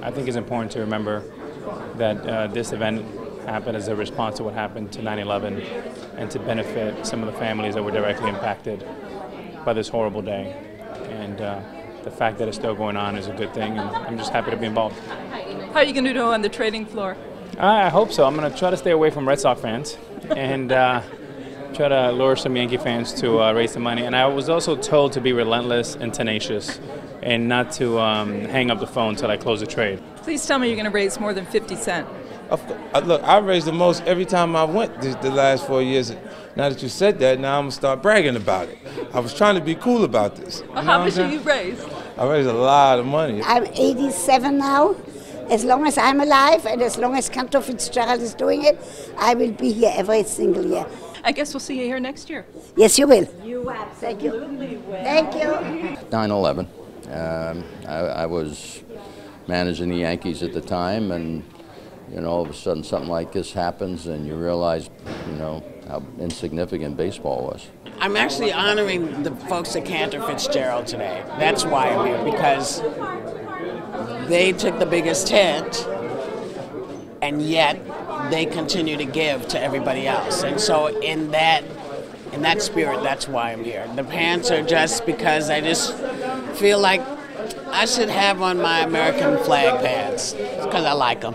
I think it's important to remember that this event happened as a response to what happened to 9/11 and to benefit some of the families that were directly impacted by this horrible day. And the fact that it's still going on is a good thing, and I'm just happy to be involved. How are you going to do on the trading floor? I hope so. I'm going to try to stay away from Red Sox fans and try to lure some Yankee fans to raise the money. And I was also told to be relentless and tenacious and not to hang up the phone until I close the trade. Please tell me you're going to raise more than 50 cents. Look, I raised the most every time I went the last 4 years. Now that you said that, now I'm going to start bragging about it. I was trying to be cool about this. How much have you raised? I raised a lot of money. I'm 87 now. As long as I'm alive and as long as Cantor Fitzgerald is doing it, I will be here every single year. I guess we'll see you here next year. Yes, you will. You absolutely will. Thank you. 9/11. I was managing the Yankees at the time, and all of a sudden something like this happens, and you realize, how insignificant baseball was. I'm actually honoring the folks at Cantor Fitzgerald today. That's why I'm here, because they took the biggest hit, and yet they continue to give to everybody else. And so in that spirit, that's why I'm here. The pants are just because I just feel like I should have on my American flag pants, because I like them.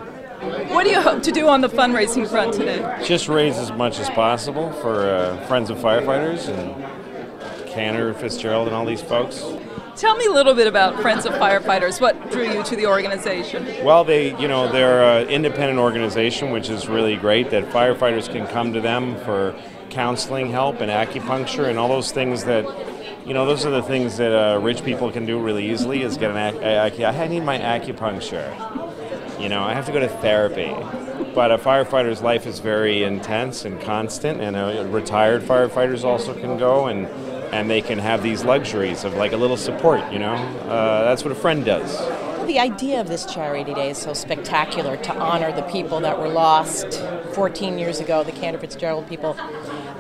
What do you hope to do on the fundraising front today? Just raise as much as possible for Friends of Firefighters and Cantor Fitzgerald and all these folks. Tell me a little bit about Friends of Firefighters. What drew you to the organization? Well, they're an independent organization, which is really great, that firefighters can come to them for counseling help and acupuncture and all those things that, those are the things that rich people can do really easily, is get I need my acupuncture. I have to go to therapy. But a firefighter's life is very intense and constant, and retired firefighters also can go and they can have these luxuries of like a little support, That's what a friend does. The idea of this Charity Day is so spectacular, to honor the people that were lost 14 years ago, the Cantor Fitzgerald people,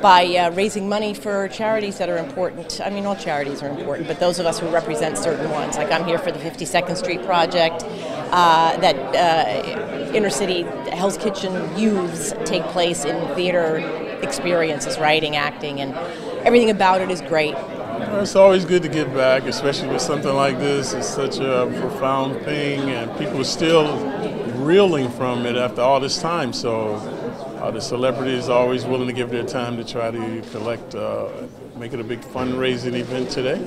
by raising money for charities that are important. I mean, all charities are important, but those of us who represent certain ones. Like, I'm here for the 52nd Street Project, that inner city Hell's Kitchen youths take place in theater experiences, writing, acting, and everything about it is great. It's always good to give back, especially with something like this. It's such a profound thing, and people are still reeling from it after all this time. So the celebrities are always willing to give their time to try to collect, make it a big fundraising event today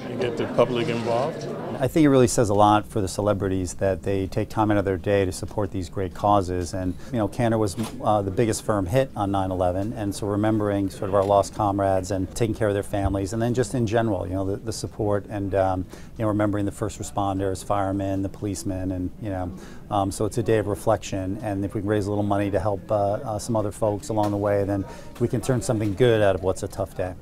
and get the public involved. I think it really says a lot for the celebrities that they take time out of their day to support these great causes. And Cantor was the biggest firm hit on 9/11, and so remembering sort of our lost comrades and taking care of their families, and then just in general, the support and remembering the first responders, firemen, the policemen, and so it's a day of reflection. And if we can raise a little money to help some other folks along the way, then we can turn something good out of what's a tough day.